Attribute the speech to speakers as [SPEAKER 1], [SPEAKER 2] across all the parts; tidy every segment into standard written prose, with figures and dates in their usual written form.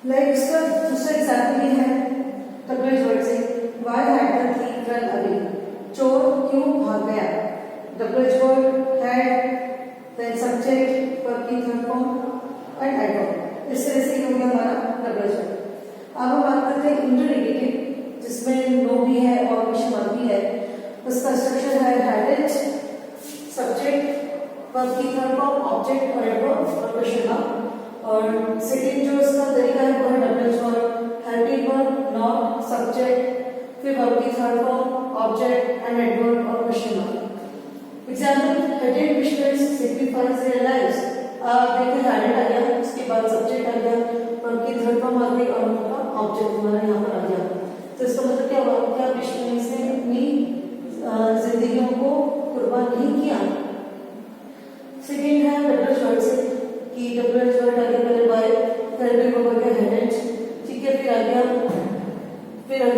[SPEAKER 1] Like इसका दूसरा example ये है डब्ल्यूएच वर्ड से, why had the thief run away? चोर क्यों भाग गया? WH word had, then subject, verb की थर्ड फॉर्म एंड एडवर्ब। इस तरह से हो गया हमारा डब्ल्यूएच वर्ड। अब हम बात करते हैं इंटररोगेटिव, जिसमें नो भी है और क्वेश्चन मार्क भी है। उसका स्ट्रक्चर है हैडेड, सब्जेक्ट, वर्ब की थर्ड फॉर्म, ऑब्जेक्ट और एडवर्ब और क्वेश्चन मार्क। और सेकंड जो इसका तरीका है वो है WH word, helping verb, not, subject, फिर वर्ब की third form, object and adverb और क्वेश्चन मार्क। एग्जांपल, हेडेड मिशनरीज सिग्निफाइज देयर लाइव्स। देखिए हेडेड आ गया, उसके बाद सब्जेक्ट आ गया, वर्ब की थर्ड फॉर्म आ गई और उनका ऑब्जेक्ट हमारा यहाँ पर आ गया। तो इसका मतलब क्या हुआ? क्या मिशनरीज ने अपनी जिंदगियों को कुर्बान नहीं किया? सेकंड है डब्ल्यूएच वर्ड से कि डब्ल्यूएच वर्ड आगे पहले बाय, फिर भी वो गया हेडेड, ठीक है, फिर आ गया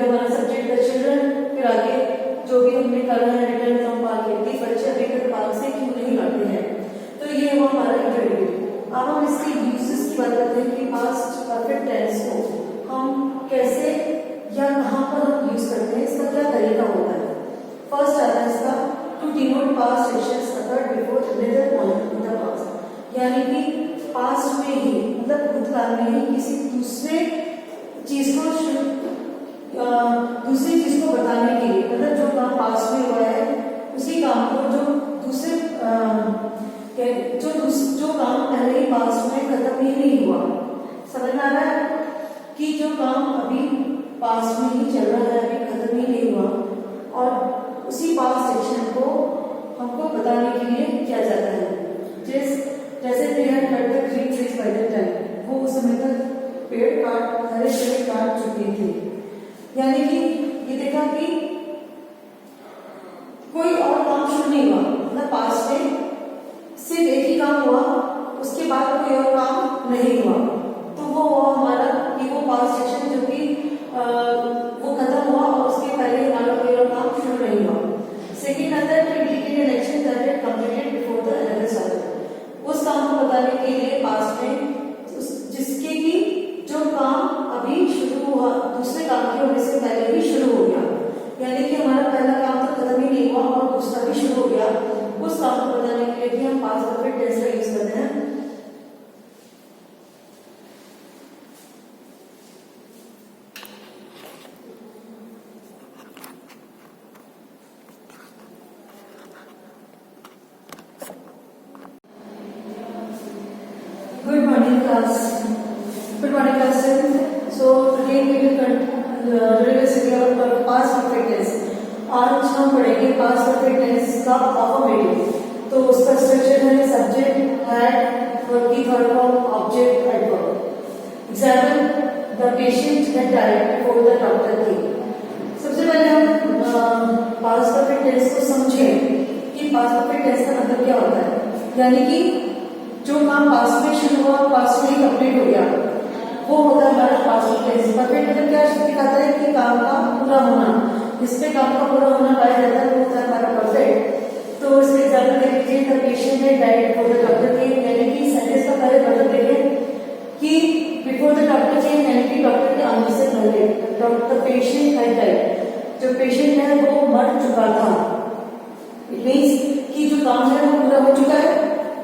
[SPEAKER 1] हमारा सब्जेक्ट द चिल्ड्रन, फिर आगे जो भी हमने करना है रिटर्न फ्रॉम पार्क के, बच्चे अभी तक पार्क से क्यों नहीं लौटे हैं। तो ये हुआ हमारा इंटररोगेटिव। अब हम इसके यूजेस की बात करते हैं कि पास्ट परफेक्ट टेंस को हम कैसे या कहाँ पर हम यूज करते हैं, इसका क्या तरीका होता है। फर्स्ट आता है इसका to denote past actions occurred before another point in the past, यानी कि पास्ट में ही, मतलब भूतकाल में ही किसी दूसरी चीज को बताने के लिए, मतलब जो काम पास्ट में हुआ है उसी काम को जो दूसरे जो काम पहले ही पास्ट में खत्म ही नहीं हुआ। समझ में आ रहा है कि जो काम अभी पास्ट में ही चल रहा है, अभी खत्म ही नहीं हुआ, और उसी पास्ट एक्शन को हमको बताने के लिए किया जाता है। जैसे they had cut the 3 trees by the time, वो उस समय तक हरे पेड़ काट चुके थे। यानी कि ये देखा कि कोई और काम शुरू नहीं हुआ, मतलब पास्ट में सिर्फ एक ही काम हुआ, उसके बाद कोई और काम नहीं हुआ। तो वो हुआ हमारा कि वो पास्ट एक्शन जो कि वो खत्म हुआ और उसके पहले हमारा कोई और काम शुरू नहीं हुआ। सेकेंड आता है to indicate an action that had completed before the another started, उस काम को बताने के लिए पास्ट में जिसके की जो काम अभी शुरू हुआ दूसरे काम के होने से पहले ही शुरू हो गया, यानी कि हमारा पहला काम तो खत्म ही नहीं हुआ और दूसरा भी शुरू हो गया। उस काम को बताने के लिए भी हम पास्ट परफेक्ट टेंस का यूज करते हैं। Good morning class. So today we will study about past perfect tense. आज हम पढ़ेंगे past perfect tense का अफर्मेटिव। तो उसका स्ट्रक्चर है सब्जेक्ट, हैड, वर्ब की third form, object, adverb. Example, the patient had died before the doctor केम। सबसे पहले हम past perfect tense को समझें कि past perfect tense का मतलब क्या होता है। यानी कि जो काम पास्ट में शुरू हुआ पास्ट में ही कंप्लीट हो गया, वो होता है हमारा पास्ट टेंस। परफेक्ट मतलब क्या दिखाता है कि काम का पूरा होना, जिसपे काम का पूरा होना पाया जाता है वो होता है हमारा परफेक्ट। तो इसके एग्जाम्पल देख लीजिए, the patient had died before the doctor केम, यानी कि सेंटेंस का पहले मतलब देखें कि बिफोर द डॉक्टर केम यानी कि डॉक्टर के आने से पहले द पेशेंट हैड डाइड, जो पेशेंट है वो मर चुका था। इट मीन्स कि जो काम है वो पूरा हो चुका है,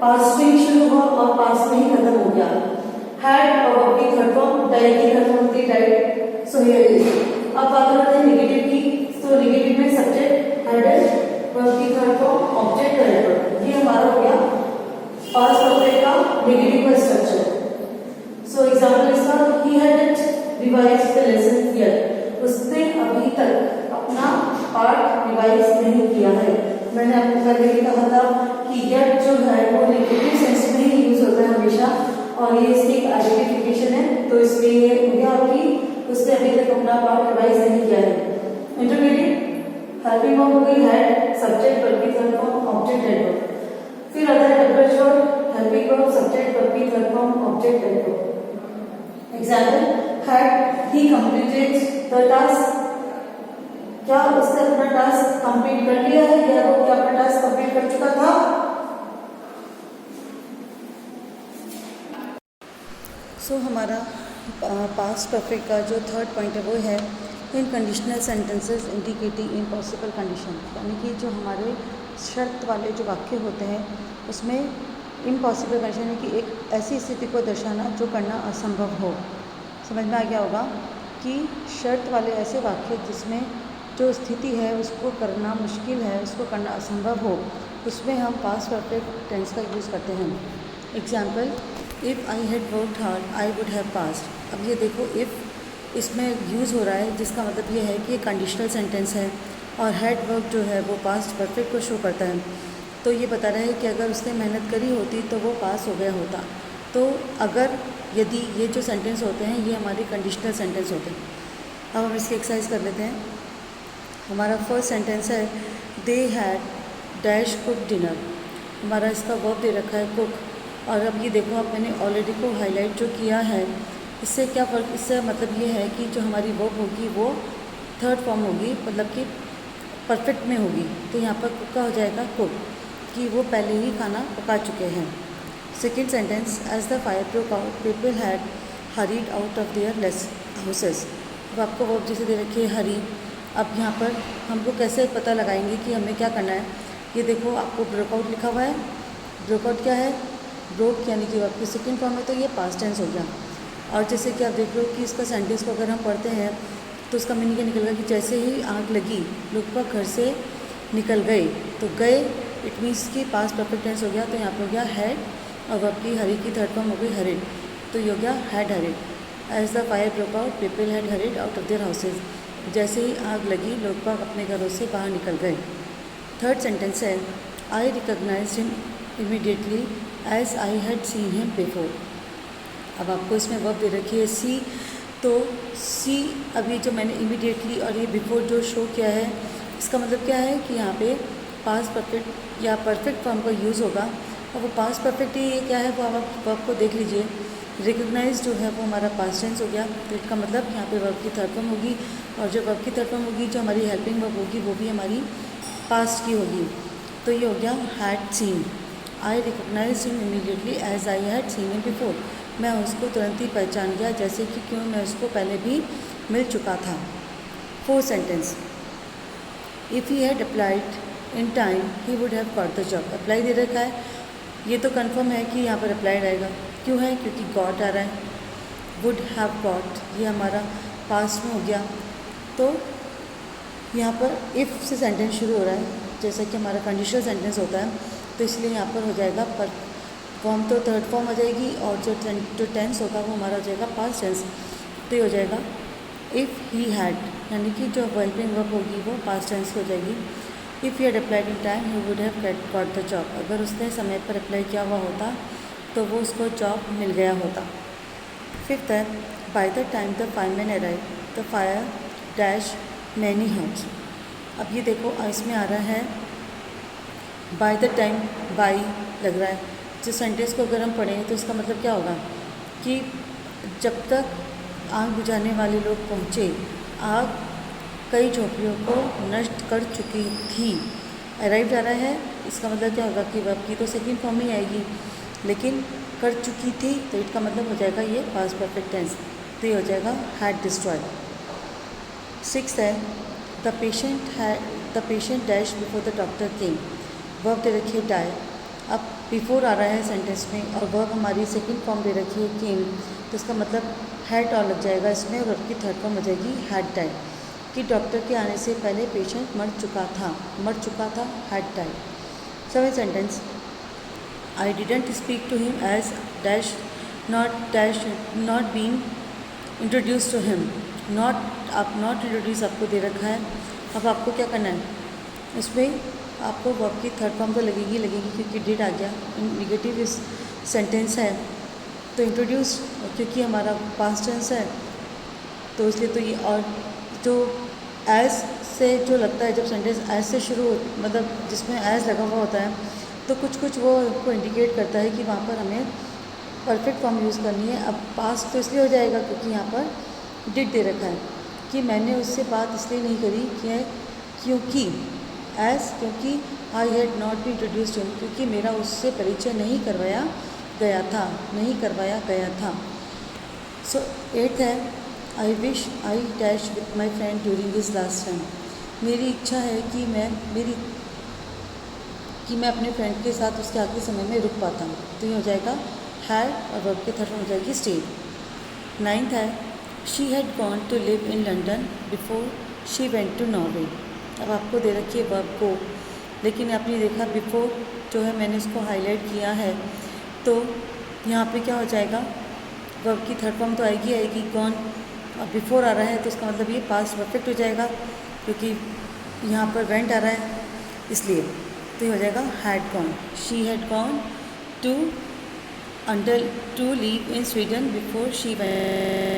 [SPEAKER 1] पास्ट में ही शुरू हुआ और पास्ट में ही खत्म हो गया। हैड और वर्ब की थर्ड फॉर्म, डाइड की थर्ड फॉर्म थी डाइड। So here is. अब बात करते हैं नेगेटिव की। तो नेगेटिव में सब्जेक्ट, हैडेड, वर्ब की थर्ड फॉर्म, ऑब्जेक्ट और एडवर्ब। ये हमारा हो गया पास्ट परफेक्ट का नेगेटिव का स्ट्रक्चर। सो एग्जांपल इसका, he hadn't revised the lesson here, उसने अभी तक अपना पार्ट रिवाइज नहीं किया है। मैंने आपको पहले ही कहा था कि यट जो है वो नेगेटिव सेंस में ही यूज होता है हमेशा, और ये इसकी एक आइडेंटिफिकेशन है। तो इसमें ये हो गया कि उसने अभी तक अपना पार्ट रिवाइज नहीं किया है। इंटरमीडिएट हेल्पिंग वर्ब हो गई हैड, सब्जेक्ट, वर्ब की थर्ड फॉर्म, ऑब्जेक्ट, एडवर्ब। फिर आता है W H verb, helping verb, subject, verb की third form, object, adverb. Example, had he completed the task, क्या उसने अपना टास्क कंप्लीट कर लिया है या वो क्या अपना टास्क कंप्लीट कर चुका था? हमारा पास्ट परफेक्ट का जो थर्ड पॉइंट है वो है in conditional sentences indicating impossible condition, यानी कि जो हमारे शर्त वाले जो वाक्य होते हैं उसमें इम्पॉसिबल कंडीशन है कि एक ऐसी स्थिति को दर्शाना जो करना असंभव हो। समझ में आ गया होगा कि शर्त वाले ऐसे वाक्य जिसमें जो स्थिति है उसको करना मुश्किल है, उसको करना असंभव हो, उसमें हम पास्ट परफेक्ट टेंस का यूज़ करते हैं। Example, if I had worked hard I would have passed. अब ये देखो, इफ़ इसमें यूज़ हो रहा है जिसका मतलब ये है कि ये कंडीशनल सेंटेंस है और हैड वर्क जो है वो पास्ट परफेक्ट को शो करता है। तो ये बता रहा है कि अगर उसने मेहनत करी होती तो वो पास हो गया होता। तो अगर यदि ये जो सेंटेंस होते हैं ये हमारे कंडीशनल सेंटेंस होते हैं। अब हम इसकी एक्सरसाइज कर लेते हैं। हमारा फर्स्ट सेंटेंस है they had dash cook dinner. हमारा इसका वर्ब दे रखा है कुक, और अब ये देखो, अब मैंने ऑलरेडी को हाईलाइट जो किया है, इससे क्या फ़र्क, इससे मतलब ये है कि जो हमारी वर्ब होगी वो थर्ड फॉर्म होगी, मतलब कि परफेक्ट में होगी। तो यहाँ पर कुक का हो जाएगा कुक, कि वो पहले ही खाना पका चुके हैं। Second sentence, as the fire broke out people had hurried out of their less houses. अब आपको वर्ब जैसे दे रखी है हरी। अब यहाँ पर हमको कैसे पता लगाएंगे कि हमें क्या करना है? ये देखो, आपको ब्रोकआउट लिखा हुआ है। ब्रोकआउट क्या है? ब्रोक यानी कि वर्ब की सेकेंड फॉर्म है, तो ये पास्ट टेंस हो गया। और जैसे कि आप देख लो कि इसका सेंटेंस को अगर हम पढ़ते हैं तो उसका मीनिंग क्या निकलेगा कि जैसे ही आग लगी लोग पर घर से निकल गए। तो गए इट मीन्स कि पास्ट परफेक्ट टेंस हो गया। तो यहाँ पर हो गया हैड, और वर्ब की हरी की थर्ड फॉर्म हो गई हरिड, तो ये हो गया had hurried. As the fire broke out people had hurried out of their houses. जैसे ही आग लगी लोग बाग अपने घरों से बाहर निकल गए। थर्ड सेंटेंस है I recognised him immediately as I had seen him before. अब आपको इसमें वर्ब दे रखी है सी, तो सी अभी जो मैंने इमीडिएटली और ये बिफोर जो शो किया है, इसका मतलब क्या है कि यहाँ पे पास्ट परफेक्ट या परफेक्ट फॉर्म का यूज़ होगा। और वो पास्ट परफेक्ट ये क्या है वो आप वर्ब को देख लीजिए। रिकॉग्नाइज जो है वो हमारा पास्ट टेंस हो गया, तो इसका मतलब यहाँ पे वर्ब की थर्ड फॉर्म होगी, और जो वर्ब की थर्ड फॉर्म होगी जो हमारी हेल्पिंग वर्ब होगी वो भी हमारी पास्ट की होगी। तो ये हो गया had seen. I recognize him immediately as I had seen him before. मैं उसको तुरंत ही पहचान गया जैसे कि क्यों मैं उसको पहले भी मिल चुका था। Fourth sentence, if he had applied in time he would have got the job. Apply दे रखा है, ये तो कंफर्म है कि यहाँ पर अप्लाइड आएगा। क्यों है? क्योंकि गॉट आ रहा है। वुड हैव गॉट ये हमारा पास्ट में हो गया। तो यहाँ पर इफ़ से सेंटेंस शुरू हो रहा है, जैसा कि हमारा कंडीशनल सेंटेंस होता है, तो इसलिए यहाँ पर हो जाएगा पर फॉर्म तो थर्ड फॉर्म हो जाएगी, और जो टेंस होगा वो हमारा हो जाएगा पास्ट टेंस। तो ये हो जाएगा इफ़ ही हैड, यानी कि जो हेल्पिंग वर्ब होगी वो पास्ट टेंस हो जाएगी। If he had applied in time he would have got the job. अगर उसने समय पर अप्लाई किया हुआ होता तो वो उसको जॉब मिल गया होता। फिफ्थ है by the time the fireman arrive the fire dash many hurts. अब ये देखो इसमें आ रहा है बाय द टाइम, बाई लग रहा है। जिस सेंटेंस को अगर हम पढ़ें तो इसका मतलब क्या होगा कि जब तक आग बुझाने वाले लोग पहुँचे, आग कई झोपड़ियों को नष्ट कर चुकी थी। अराइव आ रहा है, इसका मतलब क्या होगा कि वर्ब की तो सेकेंड फॉर्म ही आएगी, लेकिन कर चुकी थी तो इसका मतलब हो जाएगा ये पास्ट परफेक्ट टेंस। तो ये हो जाएगा हैड डिस्ट्रॉयड। सिक्स है the patient dash before the doctor came. Verb दे रखी है डाई। अब बिफोर आ रहा है सेंटेंस में और वर्ब हमारी सेकंड फॉर्म दे रखी है केम, तो इसका मतलब हैड और लग जाएगा इसमें, और वर्ब की थर्ड फॉर्म हो जाएगी हैड डाइड, कि डॉक्टर के आने से पहले पेशेंट मर चुका था, had died. Seventh sentence, I didn't speak to him as dash not been introduce to him. Not introduce आपको दे रखा है। अब आपको क्या करना है, इसमें आपको वर्ब की थर्ड फॉर्म तो लगेगी क्योंकि डिड आ गया। निगेटिव इस सेंटेंस है तो इंट्रोड्यूस, क्योंकि हमारा पास्ट टेंस है तो इसलिए तो ये, और जो एज से जो लगता है, जब सेंटेंस एज से शुरू मतलब जिसमें एज लगा हुआ होता है तो कुछ वो आपको इंडिकेट करता है कि वहाँ पर हमें परफेक्ट फॉर्म यूज़ करनी है। अब पास्ट तो इसलिए हो जाएगा क्योंकि यहाँ पर डिड दे रखा है कि मैंने उससे बात इसलिए नहीं करी कि क्योंकि I had not be introduced him, क्योंकि मेरा उससे परिचय नहीं करवाया गया था। सो 8th है, I wish I dash with my friend during this last time. मेरी इच्छा है कि मैं अपने फ्रेंड के साथ उसके आखिरी समय में रुक पाता हूँ। तो ये हो जाएगा हैड और वर्ब के थर्ड में हो जाएगी स्टेड। 9th है, she had gone to live in London before she went to Norway. अब आपको दे रखी है वर्ब को, लेकिन आपने देखा बिफोर जो है मैंने इसको हाईलाइट किया है, तो यहाँ पे क्या हो जाएगा, वर्ब की थर्ड फॉर्म तो आएगी गॉन, अब बिफोर आ रहा है तो इसका मतलब ये पास्ट परफेक्ट हो जाएगा, क्योंकि यहाँ पर वेंट आ रहा है इसलिए। तो ये हो जाएगा had gone, she had gone to live in Sweden before she went